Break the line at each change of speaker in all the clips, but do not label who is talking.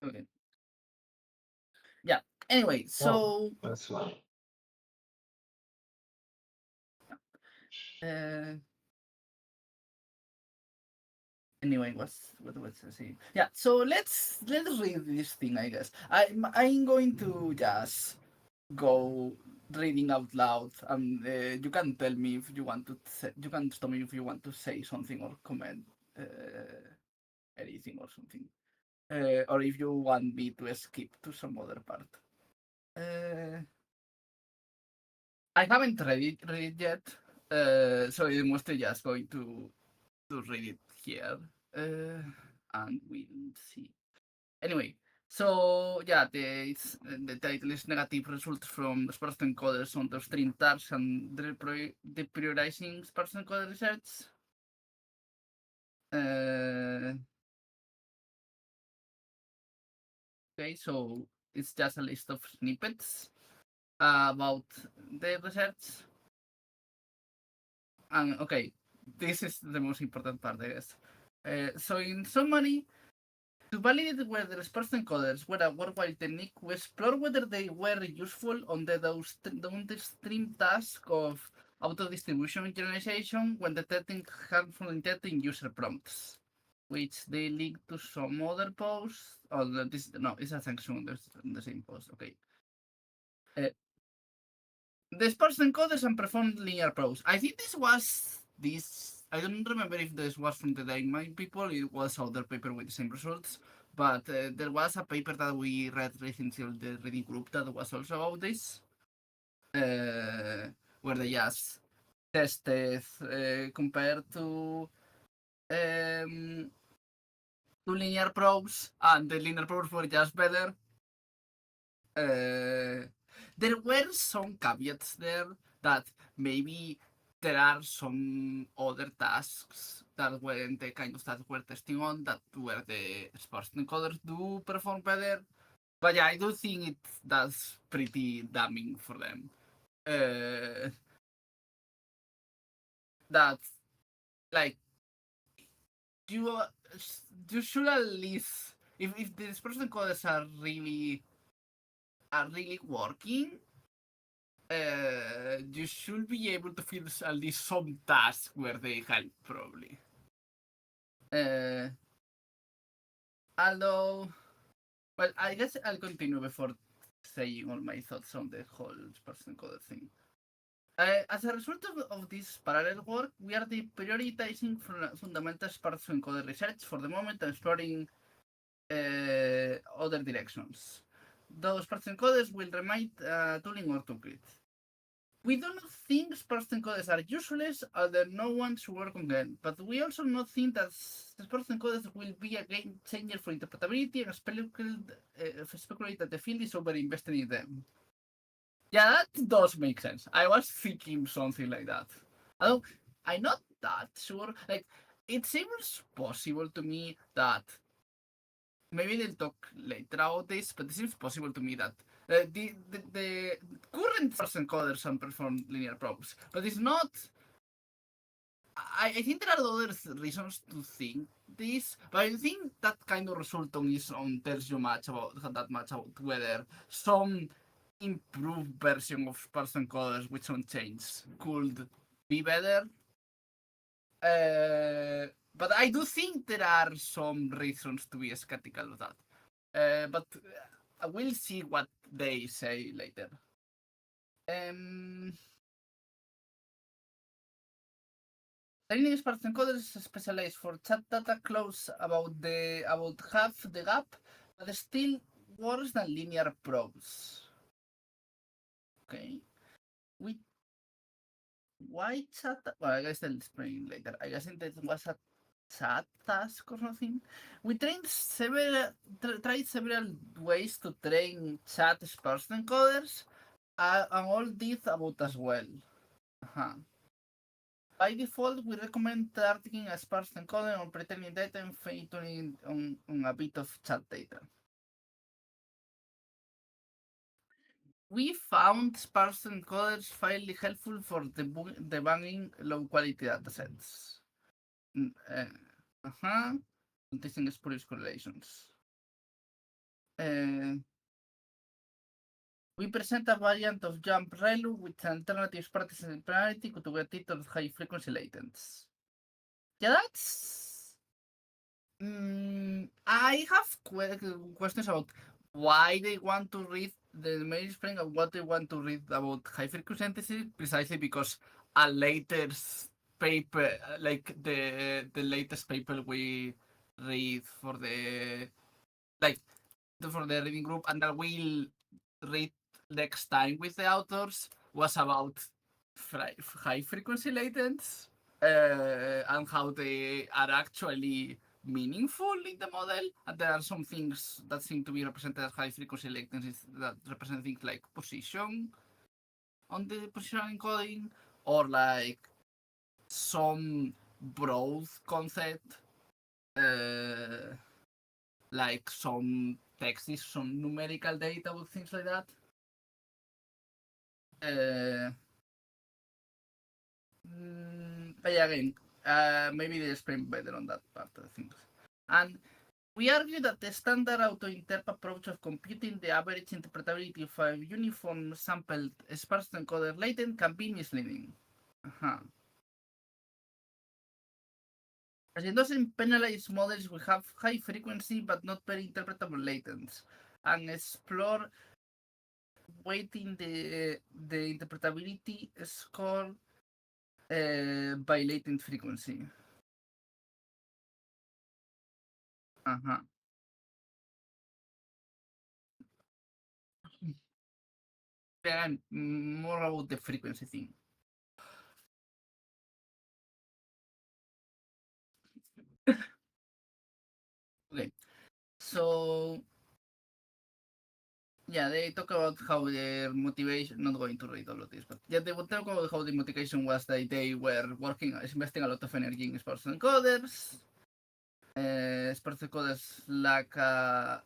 Okay. Yeah. Anyway,
Oh,
so
that's fine.
uh, anyway, what was I saying? Yeah. So let's read this thing. I guess I'm going to just go reading out loud, and you can tell me if you want to. You can stop me if you want to say something or comment anything or something, or if you want me to skip to some other part. Uh, I haven't read it yet, so I'm mostly just going to read it here, and we'll see. Anyway, so yeah, the title is negative results from sparse encoders on the stream tasks and deprioritizing sparse encoder research. Uh, okay, so it's just a list of snippets about the research. And okay, this is the most important part, I guess. So in summary, to validate whether sparse encoders were a worthwhile technique, we explore whether they were useful on the downstream task of auto-distribution generalization when detecting harmful intent in user prompts, which they link to some other posts. Oh, this no, it's a section in the same post. Okay. Uh, the sparse encoders and performed linear probes. I think this was this. I don't remember if this was from the DynMind people. It was other paper with the same results. But there was a paper that we read recently on the reading group that was also about this, where they just tested compared um, to linear probes, and the linear probes were just better. There were some caveats there that maybe there are some other tasks that weren't the kind of tasks we're testing on that where the sparse encoders do perform better. But yeah, I do think that's pretty damning for them. Uh, that like you you should at least if the sparse encoders are really working, you should be able to feel at least some tasks where they help, probably. Uh, although, well, I guess I'll continue before saying all my thoughts on the whole person coder thing. As a result of this parallel work, we are prioritizing fundamental parts of encoder research for the moment and exploring other directions. Those parts encoders will remain tooling or toolkit. We do not think sparse encoders are useless, although no one should work on them, but we also not think that sparse encoders will be a game changer for interpretability and speculate that the field is over invested in them. Yeah, that does make sense. I was thinking something like that. Although I'm not that sure. Like, it seems possible to me that maybe they'll talk later about this, but it seems possible to me that the current first encoders can perform linear probes, but it's not. I think there are other reasons to think this, but I think that kind of result on its own tells you much about that much about whether some improved version of sparse encoders with some change could be better. But I do think there are some reasons to be skeptical of that. But we'll see what they say later. Um, Training Sparse encoders is specialized for chat data close about half the gap, but still worse than linear probes. Okay, we why chat? Well, I guess I'll explain later. I guess it was a chat task or something. We tried several ways to train chat sparse encoders, and all these about as well. Uh-huh. By default, we recommend targeting a sparse encoder on pretending data and fine tuning on a bit of chat data. We found sparse encoders fairly helpful for debugging low quality datasets. Uh-huh. Testing spurious correlations. Uh, we present a variant of jump ReLU with alternative participatory to get it on high frequency latents. Yeah, that's. I have questions about why they want to read the mainspring and what they want to read about high frequency synthesis, precisely because a later paper, like the latest paper we read for the like for the reading group, and that we'll read next time with the authors, was about high frequency latents and how they are actually meaningful in the model. And there are some things that seem to be represented as high frequency latencies that represent things like position on the positional encoding, or like some broad concept, uh, like some text is some numerical data with things like that. Uh, but yeah, again, maybe they explain better on that part of things. And we argue that the standard auto-interp approach of computing the average interpretability of a uniform sampled sparse encoder latent can be misleading. Uh-huh. As it doesn't penalize models we have high frequency but not very interpretable latents, and explore weighting the interpretability score by latent frequency. Uh-huh. Again, more about the frequency thing. Okay, so yeah, they talk about how their motivation, not going to read all of this, but yeah, they would talk about how the motivation was that they were working, investing a lot of energy in sports encoders. Sports encoders lack a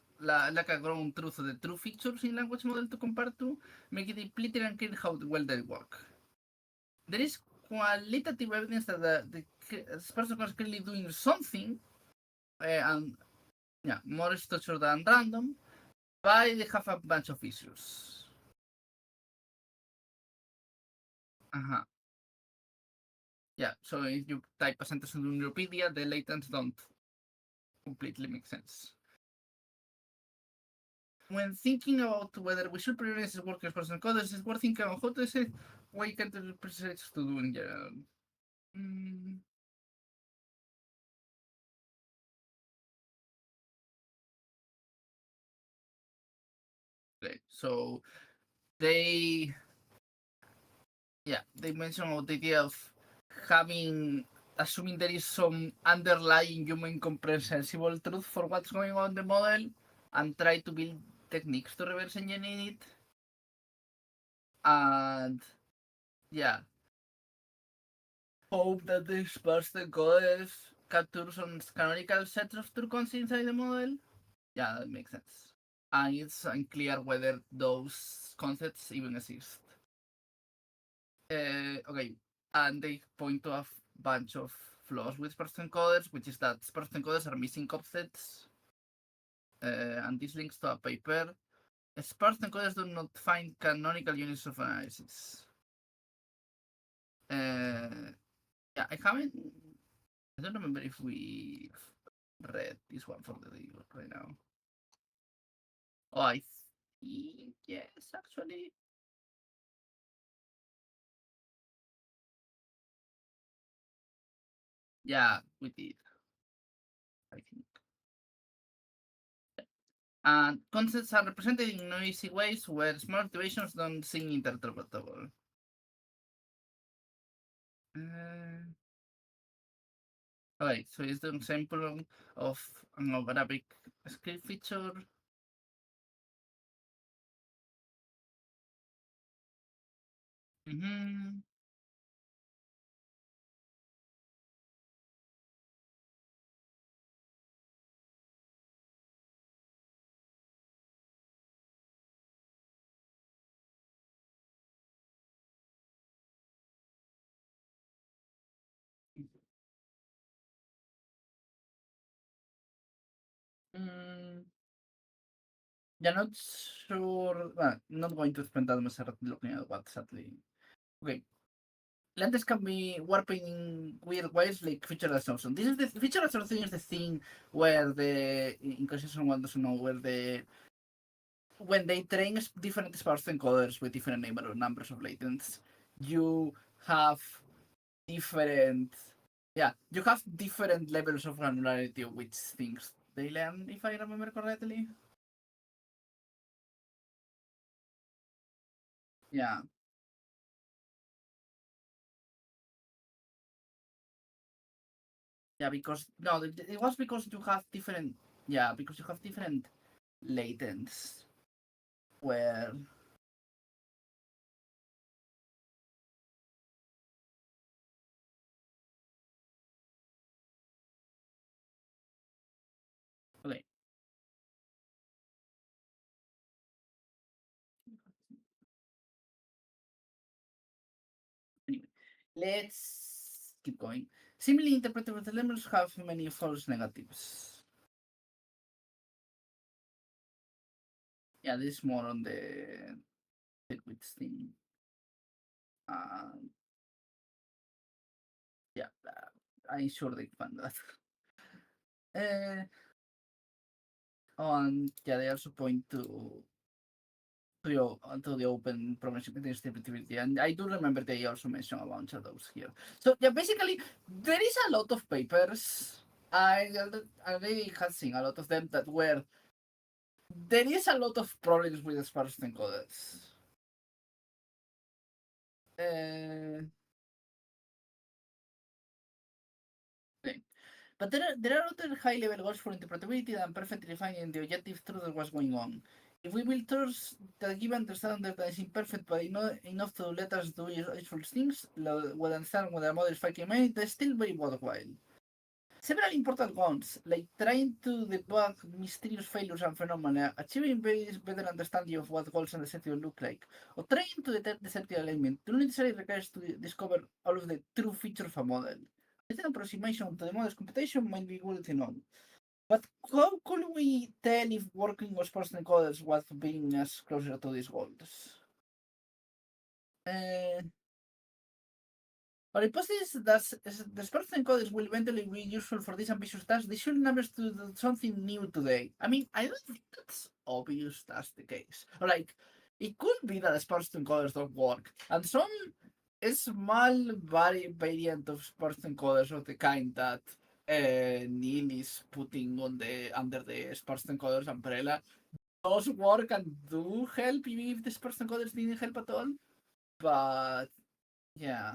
ground truth of the true features in language model to compare to, make it implicit and clear how well they work. There is qualitative evidence that the sports encoders clearly doing something, and yeah, more structured than random, but they have a bunch of issues. Uh-huh. Yeah, so if you type a sentence in Wikipedia, the latents don't completely make sense. When thinking about whether we should prioritize workers person coders, it's worth thinking about how to say what you can prioritize to do in general. Mm, okay, so they, yeah, they mention about the idea of assuming there is some underlying human comprehensible truth for what's going on in the model, and try to build techniques to reverse engineer it. And yeah, hope that this person coders capture some canonical sets of truths inside the model. Yeah, that makes sense. And it's unclear whether those concepts even exist. Okay, and they point to a bunch of flaws with sparse encoders, which is that sparse encoders are missing offsets. And this links to a paper. Sparse encoders do not find canonical units of analysis. Yeah, I haven't. I don't remember if we read this one from the day right now. Oh, I think yes, actually. Yeah, we did. I think. And concepts are represented in noisy ways where small activations don't seem interpretable. Uh, okay, so it's the example of an Arabic script feature. Mm-hmm. Mm, Yeah, not sure. Well, not going to spend that much looking at what sadly. Okay. Lentes can be warping in weird ways like feature assumption. This is the feature assumption is the thing where the in case someone doesn't know where the when they train different sparse encoders with different numbers of latents, you have different you have different levels of granularity of which things they learn, if I remember correctly. Yeah. Yeah, because no, it was because you have different. Yeah, because you have different latents where. Okay. Anyway, let's keep going. Similarly, interpretable elements have many false negatives. Yeah, this is more on the liquids thing. Yeah, I'm sure they found that. Uh, and yeah, they also point to the open progression distributivity. And I do remember they also mention a bunch of those here. So yeah, basically there is a lot of papers. I really have seen a lot of them that were there is a lot of problems with the sparse encoders. Uh, okay. But there are other high level goals for interpretability than perfectly defining the objective truth of what's going on. If we build tools that give understanding that is imperfect but enough to let us do useful things, well understand whether a model is fucking made, they're still very worthwhile. Several important ones, like trying to debug mysterious failures and phenomena, achieving better understanding of what goals and deception look like, or trying to detect deceptive alignment, do not necessarily requires to discover all of the true features of a model. This approximation to the model's computation might be good to know. But how could we tell if working with person encoders was bringing us closer to these goals? Uh, our hypothesis that the sparse encoders will eventually be useful for this ambitious task, they should numbers to do something new today. I mean, I don't think that's obvious that's the case. Or like, it could be that sparse encoders don't work, and some small variant of sparse encoders of the kind that Neil is putting on the under the sparse encoders umbrella does work and do help even if the sparse encoders didn't help at all. But yeah.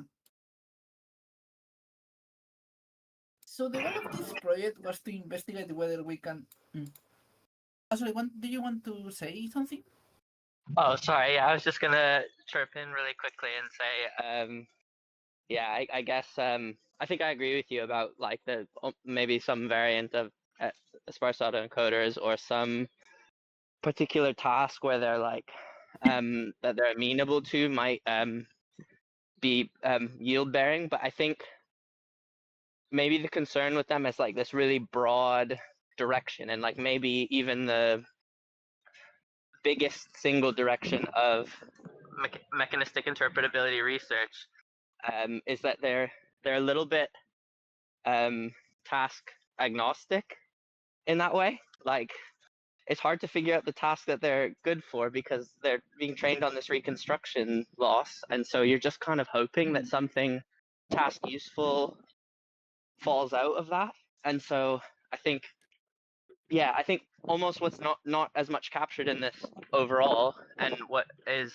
So the goal of this project was to investigate whether we can. Mm. Sorry, do you want to say something?
Oh, sorry. I was just gonna chirp in really quickly and say, yeah, I guess I think I agree with you about like the maybe some variant of sparse autoencoders or some particular task where they're like that they're amenable to might be yield bearing, but I think maybe the concern with them is like this really broad direction and like maybe even the biggest single direction of mechanistic interpretability research is that they're a little bit task agnostic in that way. Like it's hard to figure out the task that they're good for because they're being trained on this reconstruction loss, and so you're just kind of hoping that something task useful falls out of that. And so I think I think almost what's not as much captured in this overall, and what is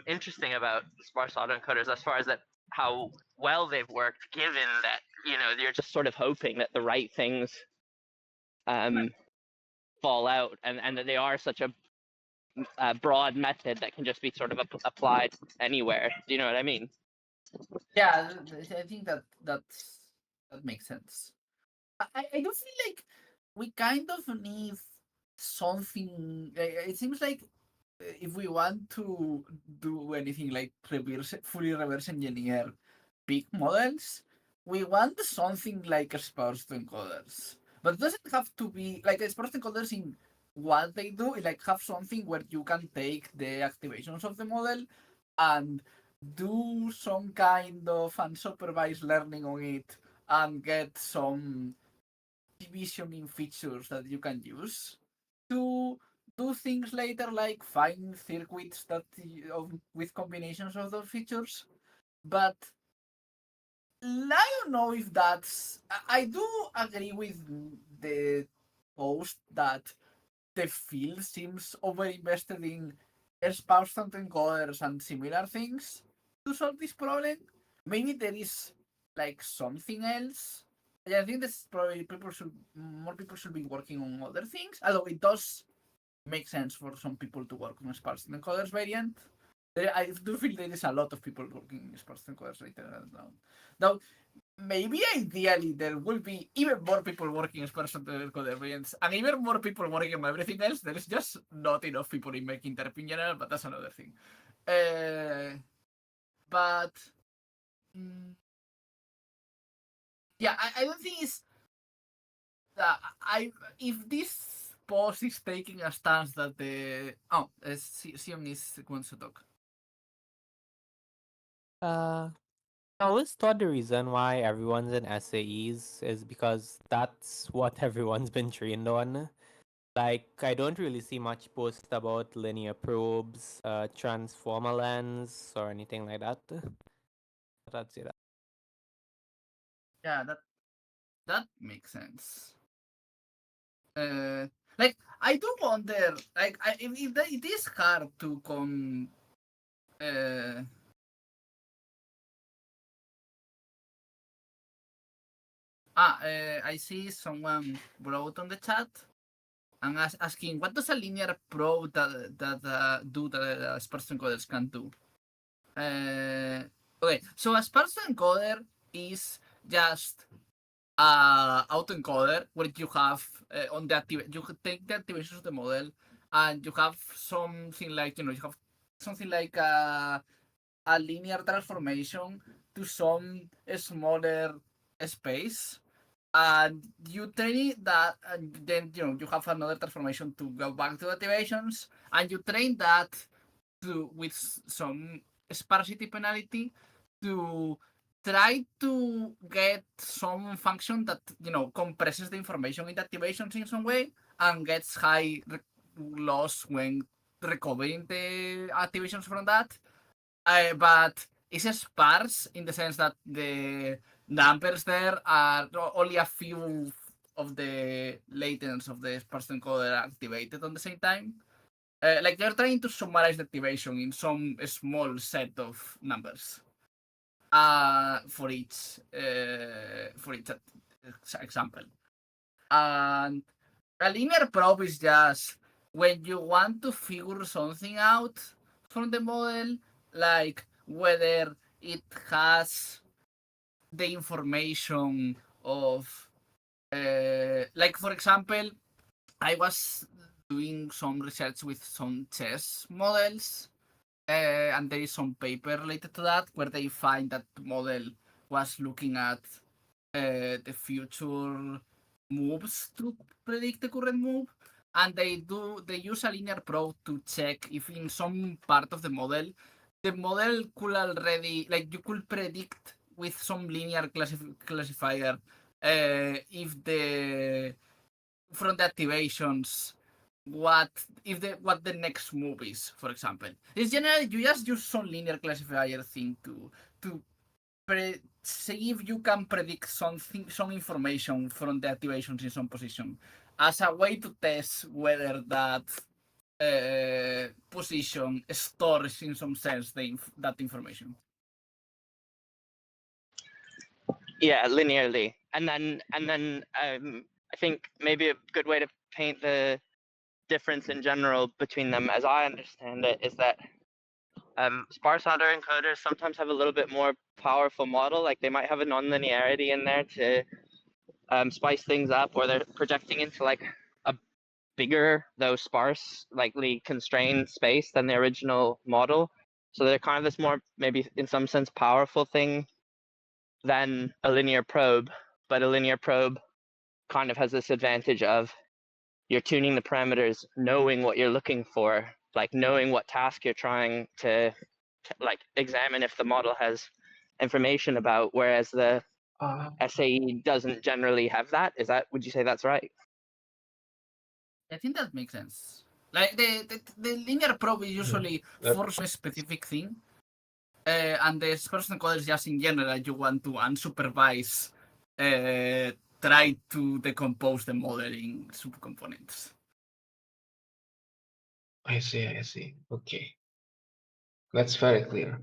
interesting about sparse autoencoders as far as that how well they've worked, given that you're just sort of hoping that the right things um, fall out, and that they are such a broad method that can just be sort of applied anywhere. Do you know what I mean?
Yeah, I think that makes sense. I do feel like we kind of need something. It seems like if we want to do anything like fully reverse engineer big models, we want something like a sparse encoders. But it doesn't have to be like a sparse encoders in what they do is like have something where you can take the activations of the model and do some kind of unsupervised learning on it and get some divisioning features that you can use to do things later, like find circuits with combinations of those features. But I don't know if that's. I do agree with the post that the field seems overinvested in sparse encoders and similar things to solve this problem. Maybe there is like something else. Yeah, I think this probably more people should be working on other things. Although it does make sense for some people to work on sparse encoders variant. I do feel there is a lot of people working in sparse encoders later down. Though maybe ideally there will be even more people working as person encoder variants and even more people working on everything else. There is just not enough people in making interp in general, but that's another thing. But yeah, I don't think it's if this post is taking a stance that the Sion wants to talk.
I always thought the reason why everyone's in SAEs is because that's what everyone's been trained on. Like, I don't really see much post about linear probes, transformer lens, or anything like that. But I'd say that.
Yeah, that makes sense. Like I do wonder, like it is hard to uh, I see someone wrote on the chat and asking what does a linear probe do that sparse encoders can do. Okay, so a sparse encoder is just autoencoder where you have on the you take the activations of the model and you have something like you have something like a linear transformation to some smaller space and you train that and then you have another transformation to go back to activations and you train that to with some sparsity penalty to try to get some function that compresses the information in the activations in some way and gets high loss when recovering the activations from that. But it's sparse in the sense that the numbers there are only a few of the latents of the sparse encoder activated on the same time. Like they're trying to summarize the activation in some small set of numbers for each example. And a linear probe is just when you want to figure something out from the model, like whether it has the information of, like for example, I was doing some research with some chess models, and there is some paper related to that where they find that the model was looking at the future moves to predict the current move, and they use a linear probe to check if in some part of the model could already, like, you could predict with some linear classifier if the from the activations what the next move is, for example. It's generally you just use some linear classifier thing to see if you can predict some information from the activations in some position as a way to test whether that position stores in some sense that information.
Yeah, linearly, and then I think maybe a good way to paint the difference in general between them, as I understand it, is that sparse autoencoders sometimes have a little bit more powerful model. Like they might have a nonlinearity in there to spice things up, or they're projecting into like a bigger, though sparse, likely constrained space than the original model. So they're kind of this more, maybe in some sense, powerful thing than a linear probe. But a linear probe kind of has this advantage of you're tuning the parameters, knowing what you're looking for, like knowing what task you're trying to like examine if the model has information about, whereas the SAE doesn't generally have that. Would you say that's right?
I think that makes sense. Like the linear probe is usually for a specific thing, and the dispersion encoder is just in general you want to unsupervised try to decompose the model in subcomponents.
I see. Okay. That's very clear.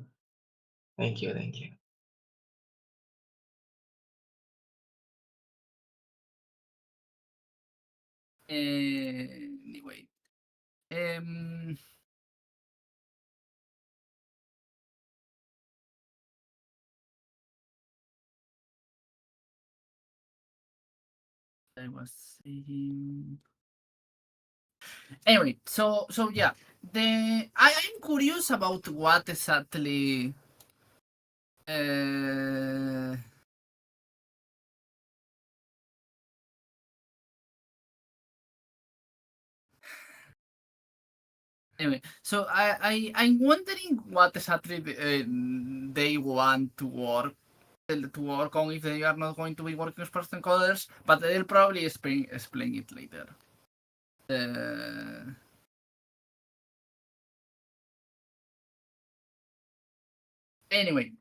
Thank you.
Anyway. I was saying. Anyway, so yeah, I'm curious about what exactly. Anyway, so I'm wondering what exactly they want to work on if they are not going to be working as person coders, but they'll probably explain it later. Anyway.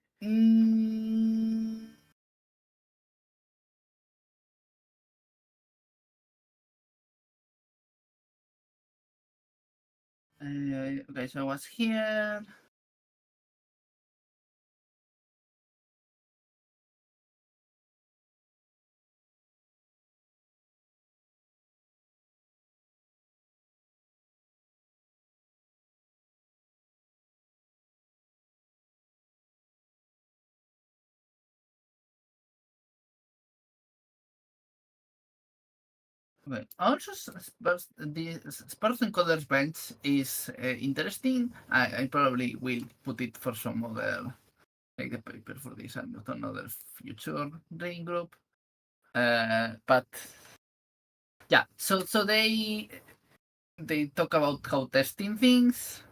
Okay, so I was here. Okay. Also, the sparse encoders bench is interesting. I probably will put it for some other, like the paper for this and not another future reading group. But yeah, so they talk about how testing things.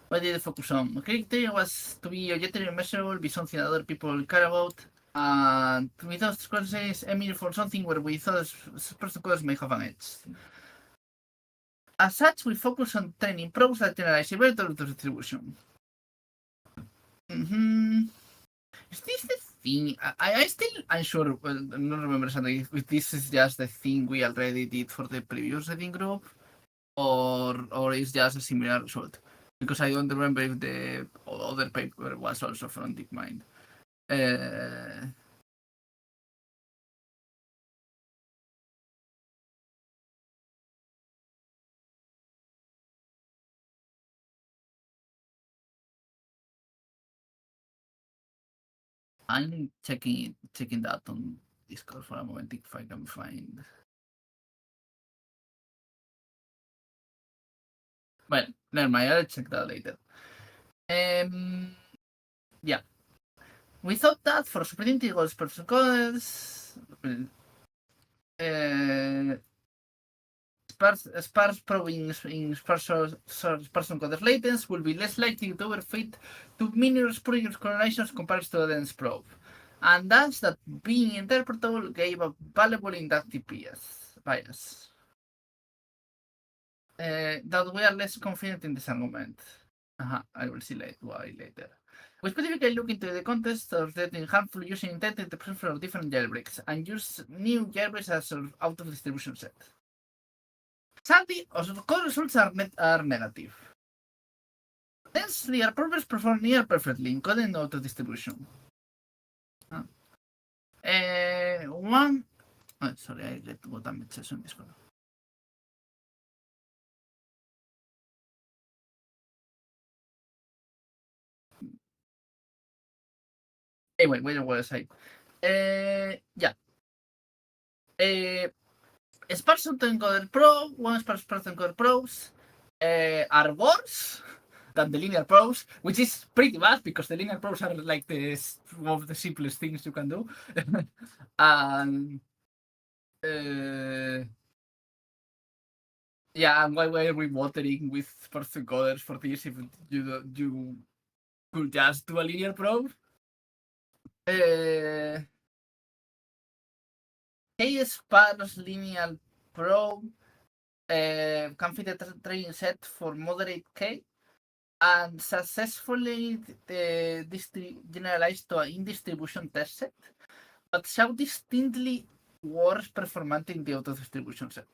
What did they focus on? The criteria was to be objectively measurable, be something that other people care about. And without consequences, aiming for something where we thought person coders may have an edge. As such, we focus on training probes that generalize a vector distribution. Is this the thing? I still unsure. Well, I'm not remember something. If this is just the thing we already did for the previous reading group, or is just a similar result. Because I don't remember if the other paper was also from DeepMind. I'm checking that on Discord for a moment if I can find. Well, never mind. I'll check that later. Yeah. We thought that for superintegrals person coders, sparse probing in person coder latents will be less likely to overfit to minor spurious correlations compared to a dense probe. And thus that being interpretable gave a valuable inductive bias. That we are less confident in this argument. I will see why later. We specifically look into the context of detecting harmful using intended interpretation of different jailbreaks and use new jailbreaks as an out-of-distribution set. Sadly, our code results are negative. Hence, the probers perform near perfectly in coding out-of-distribution. Sorry, I let go damage on this one. Anyway, where was I? Yeah. Sparse encoder probe, one sparse encoder probes are worse than the linear probes, which is pretty bad because the linear probes are like one of the simplest things you can do. And Yeah, and why are we bothering with person coders for this if you could just do a linear probe? K-sparse linear probe can fit a training set for moderate K and successfully generalized to an in-distribution test set, but show distinctly worse performance in the auto-distribution set.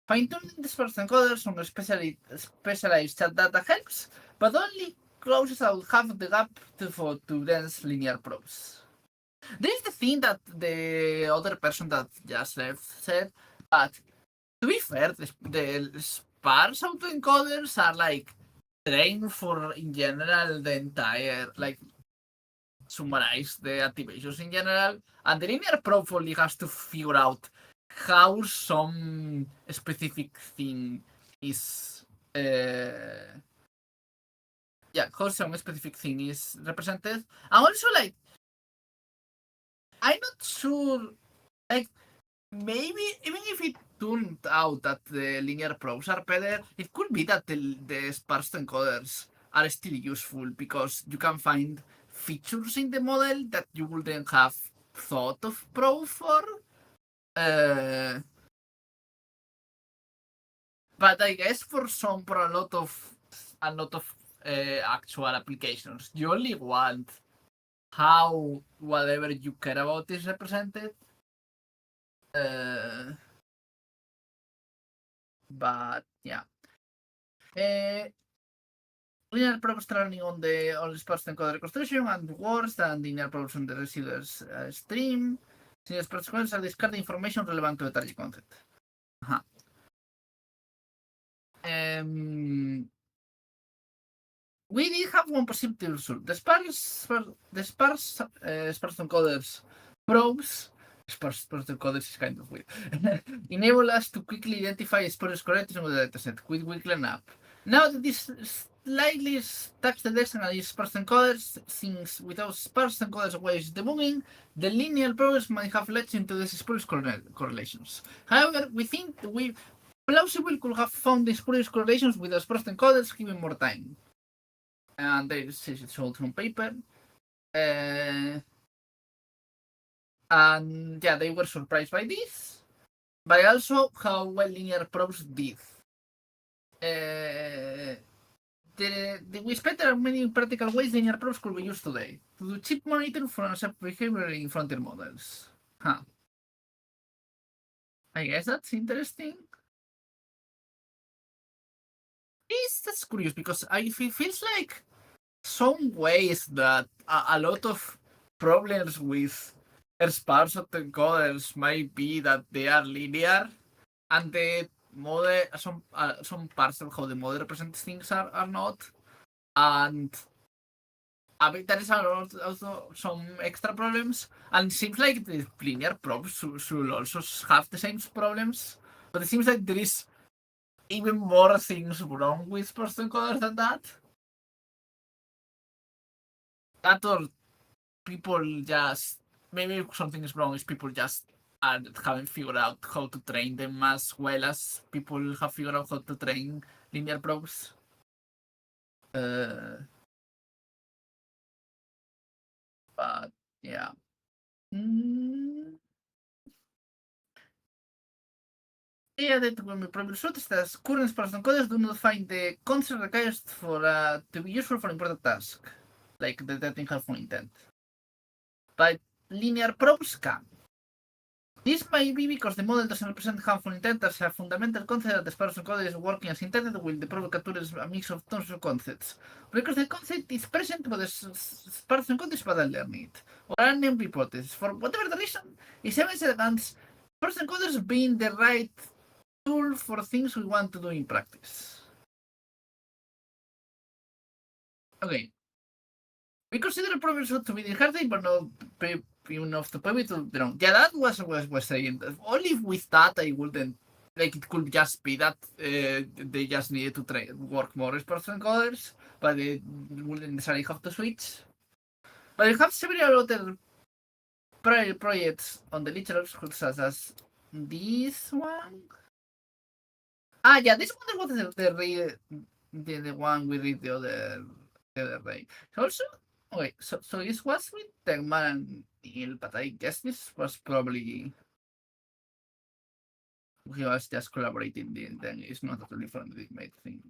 Fine-tuning dispersed encoders on specialized chat data helps, but only closes out half the gap to dense linear probes. This is the thing that the other person that just left said, but to be fair, the sparse autoencoders are like trained for, in general, the entire, like, summarize the activations in general, and the linear probe only has to figure out how some specific thing is how some specific thing is represented. And also, like, I'm not sure, like, maybe even if it turned out that the linear probes are better, it could be that the sparse encoders are still useful because you can find features in the model that you wouldn't have thought of probe for. But I guess for a lot of actual applications, you only want how whatever you care about is represented. But yeah. Linear probes running on the sparse encoder reconstruction and worse than linear probes on the residuals stream. Since sparse encoders are discarding information relevant to the target concept. We did have one positive result. The sparse encoders probes. Sparse encoders is kind of weird. Enable us to quickly identify spurious correlation with the dataset with Wiggler app. Now that this slightly stacks the desk and is sparse encoders, since without sparse encoders waves debugging, the linear probes might have led into these spurious correlations. However, we think we plausibly could have found the spurious correlations with the sparse encoders given more time. And they showed some paper. And yeah, they were surprised by this, but also how well linear probes did. We expect there are many practical ways linear probes could be used today to do chip monitoring for unacceptable behavior in frontier models. I guess that's interesting. That's curious because it feels like some ways that a lot of problems with sparse autoencoders might be that they are linear, and the model some parts of how the model represents things are not, and I mean there is also some extra problems, and it seems like the linear probes should also have the same problems, but it seems like there is even more things wrong with sparse encoders than that. That or people just maybe something is wrong is people just haven't figured out how to train them as well as people have figured out how to train linear probes. But yeah. Yeah, that when we probably should that current sparse encoders do not find the concept required for to be useful for important tasks, like detecting harmful intent. But linear probes can. This might be because the model doesn't represent harmful intent as a fundamental concept that the sparse encoder is working as intended, while the probe captures a mix of tons of concepts. Because the concept is present, but the sparse encoder is bad at learning it. Or an hypothesis. For whatever the reason, it's evidence against sparse encoders being the right tool for things we want to do in practice. Okay. We consider the problem to be discarded, but not enough to pivot to the wrong. Yeah, that was saying. Only with that, I wouldn't. Like, it could just be that they just needed to work more as sparse encoders, but they wouldn't necessarily have to switch. But you have several other projects on the literature, such as this one. Yeah, this one was the one we read the other day. Also, okay, so this was with Tegman and Neil, but I guess this was probably he was just collaborating. Then it's not totally from the made thing.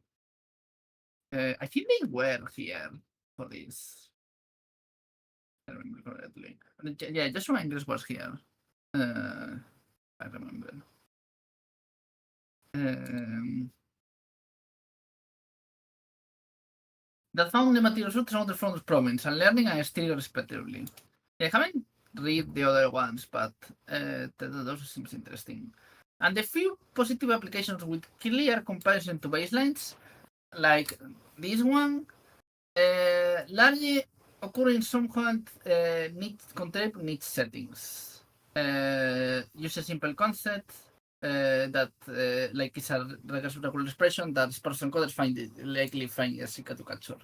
I think they were here for this. I remember correctly. Yeah, Joshua Ingles was here. I remember. That found the material suits out from the province and learning and stereo respectively. I haven't read the other ones, but those seems interesting. And the few positive applications with clear comparison to baselines, like this one, largely occur in somewhat contained niche settings. Use a simple concept that like it's a regular expression that person coders likely find easier to capture.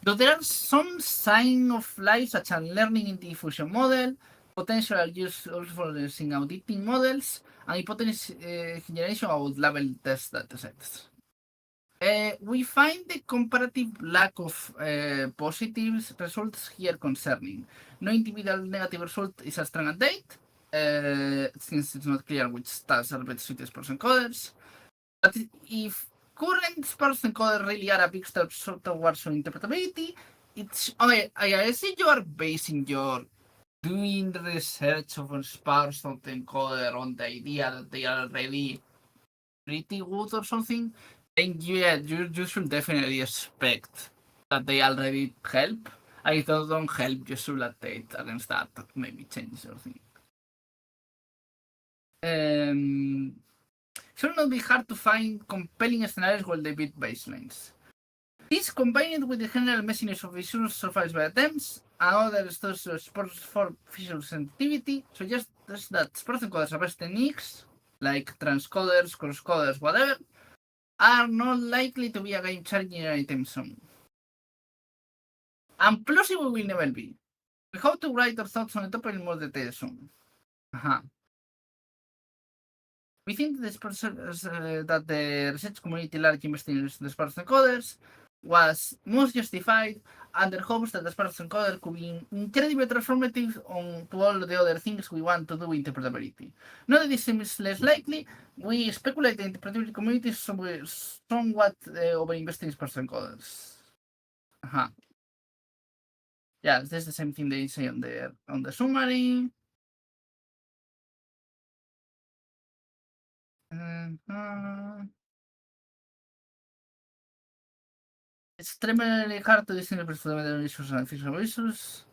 Though there are some signs of life such as learning in diffusion model, potential usefulness in auditing models, and hypothesis generation of level test datasets. We find the comparative lack of positive results here concerning. No individual negative result is a strong date, since it's not clear which tasks are better suited person coders. But if current person coders really are a big step towards interpretability, it's okay. I see you are basing your doing research of a sparse encoder on the idea that they are already pretty good or something, then yeah, you should definitely expect that they already help. I don't help, you should update against that, maybe change something. Should not be hard to find compelling scenarios while they beat baselines. This combined with the general messiness of visual surface by attempts and other sources for visual sensitivity suggests that sports encoders are best techniques, like transcoders, crosscoders, whatever, are not likely to be a game changer anytime soon. And plausible will never be. We hope to write our thoughts on the topic in more detail soon. We think that the research community largely invested in the sparse encoders was most justified under hopes that the sparse encoder could be incredibly transformative on to all the other things we want to do with interpretability. Now that this seems less likely, we speculate the interpretability community is somewhat over-investing in sparse encoders. Yeah, that's the same thing they say on the summary. It's extremely hard to distinguish between issues and fictional issues.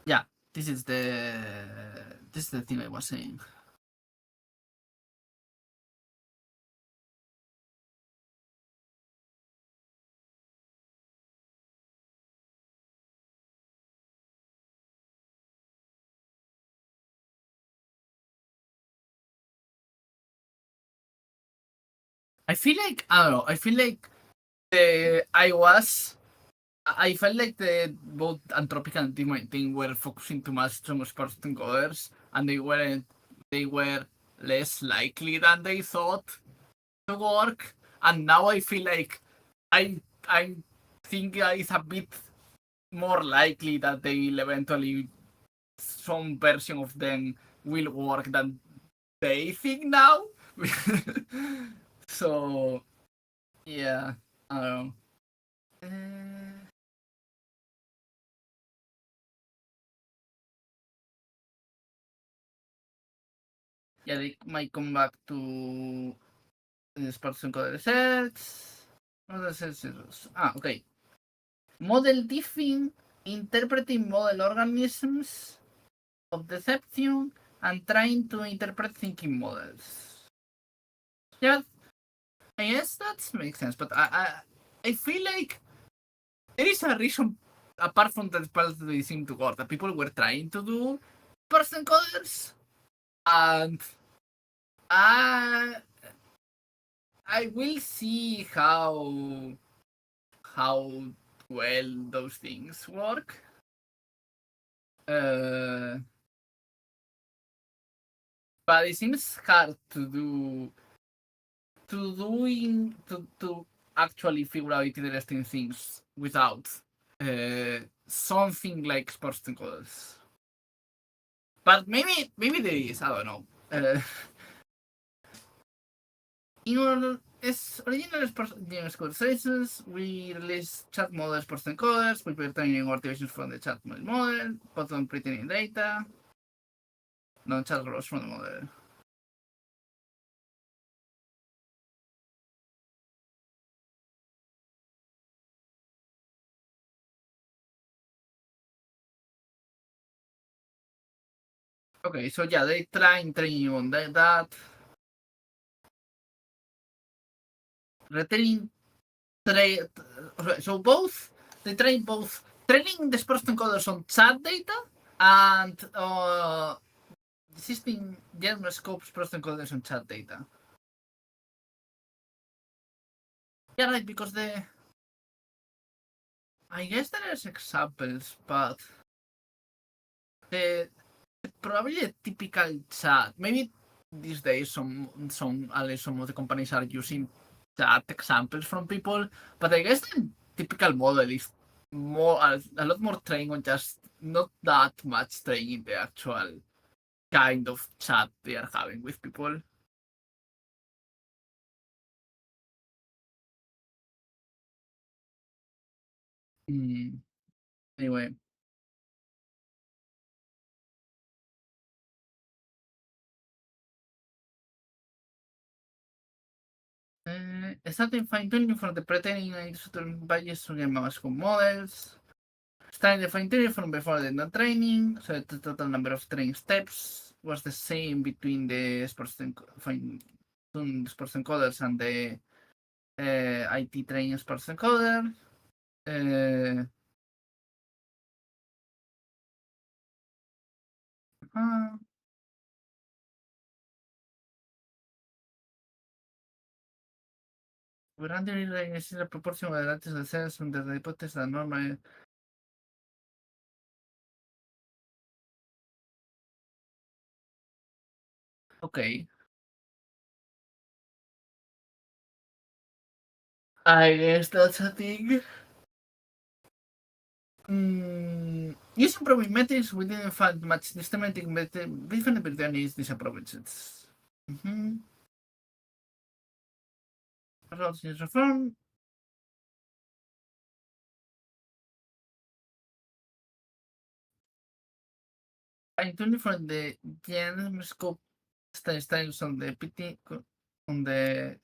Yeah, this is the thing I was saying. I feel like I don't know. I feel like I felt like both Anthropic and DeepMind thing were focusing too much on sports encoders, and they were less likely than they thought to work. And now I feel like I think it's a bit more likely that they will eventually some version of them will work than they think now. So yeah, I don't know. Yeah, they might come back to this person called research. Okay. Model diffing, interpreting model organisms of deception, and trying to interpret thinking models. Yeah, I guess that makes sense, but I feel like there is a reason apart from that part they seem to work that people were trying to do person coders, and I will see how well those things work. But it seems hard to to actually figure out interesting things without something like sports encoders. But maybe there is, I don't know. In our original sports code sessions, we release chat model sports encoders, we pretending activations from the chat model, bottom pretending data, non-chat rows from the model. Okay, so yeah, they try and train you on that. Retaining so both they train both training the sports encoders on chat data and existing general scope sports encoders on chat data. Yeah, right, because I guess there's examples, but the probably a typical chat. Maybe these days some of the companies are using chat examples from people, but I guess the typical model is more a lot more trained on just not that much training the actual kind of chat they are having with people. Anyway. Starting fine-tuning from the pretending and certain badges to get mask models. Starting the fine-tuning from before the training, so the total number of training steps was the same between the sports encoders and the IT training sports encoder. Durante la proporción de datos de cells de la hipótesis de norma. Okay. I guess that's a thing. Using probing metrics, we didn't find much systematic different between these approaches. Results in reform. Fine-tuning from the gen scope styles on the PT on the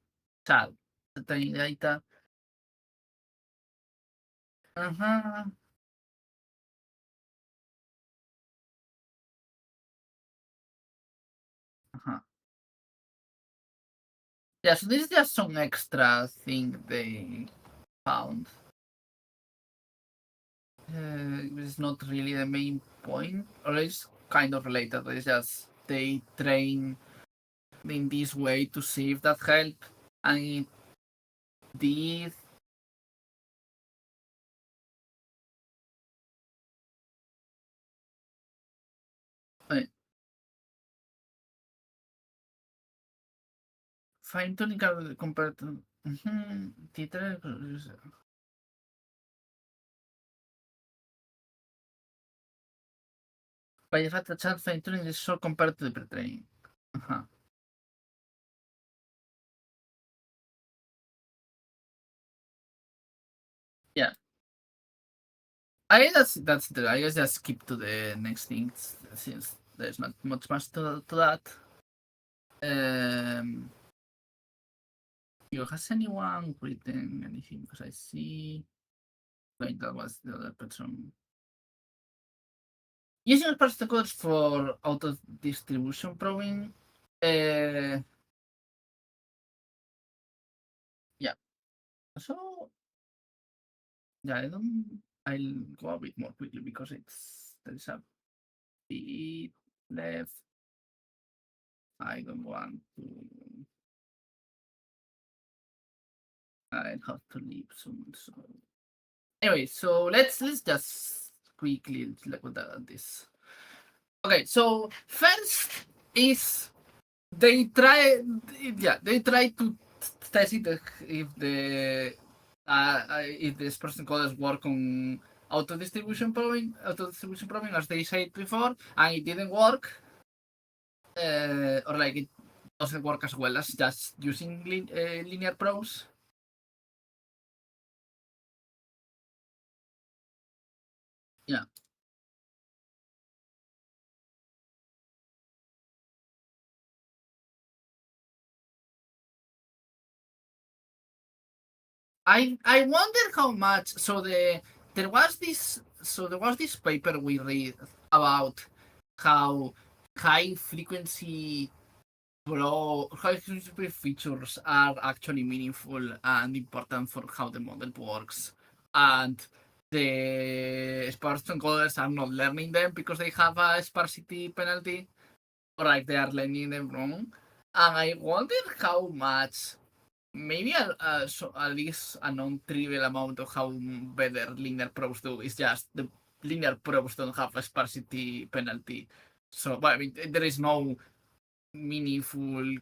chat, the training data. Yeah, so this is just some extra thing they found. It's not really the main point, or it's kind of related. It's just they train in this way to see if that help, and it did. Fine-tuning compared to by the fact that chat fine-tuning is short compared to the pre-training. Yeah. I guess that's the. I guess just skip to the next thing since there's not much to that. Has anyone written anything? Because I see. Like that was the other person. Using parse codes for auto distribution probing. Yeah. So yeah, I'll go a bit more quickly because there's a bit left. I don't want to. I have to leave soon. So anyway, so let's just quickly look at this. Okay, so first is they try to testing if the expression coders work on auto distribution proving as they said before, and it didn't work, or like it doesn't work as well as just using linear probes. Yeah. I wonder how much. There was this paper we read about how high frequency high frequency features are actually meaningful and important for how the model works, and the sparse encoders are not learning them because they have a sparsity penalty, or like they are learning them wrong. And I wonder how much. Maybe at least a non-trivial amount of how better linear probes do is just the linear probes don't have a sparsity penalty. So, but I mean, there is no meaningful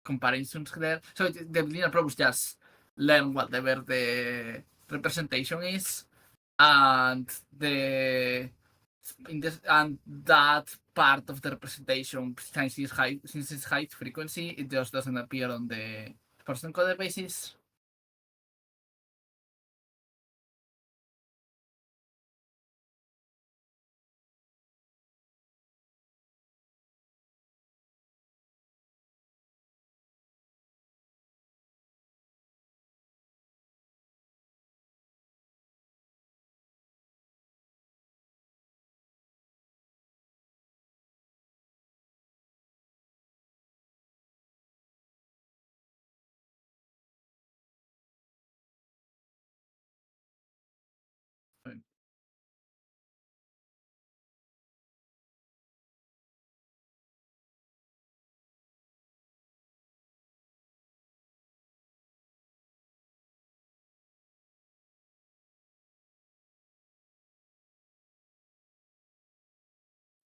comparisons there. So the linear probes just learn whatever the representation is, and and that part of the representation, since it's high frequency, it just doesn't appear on the person code basis.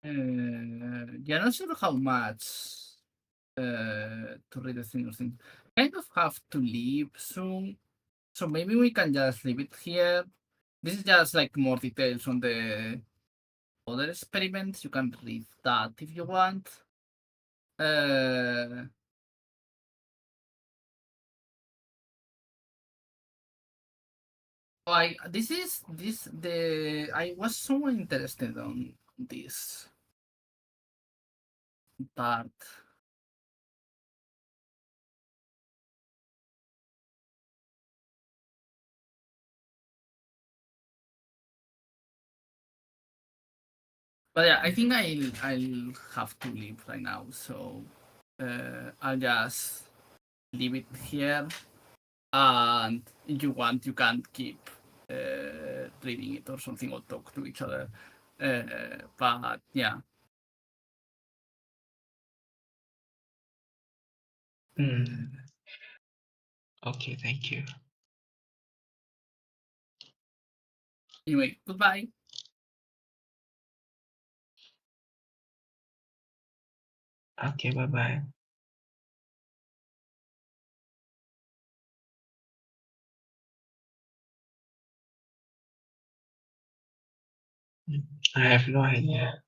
Yeah, not sure how much to read the thing. Kind of have to leave soon, so maybe we can just leave it here. This is just like more details on the other experiments. You can read that if you want. I was so interested on this part. But yeah, I think I'll have to leave right now, so I'll just leave it here. And if you want, you can keep reading it or something, or talk to each other. But yeah.
Okay, thank you.
Anyway, goodbye.
Okay, bye-bye. I have no idea.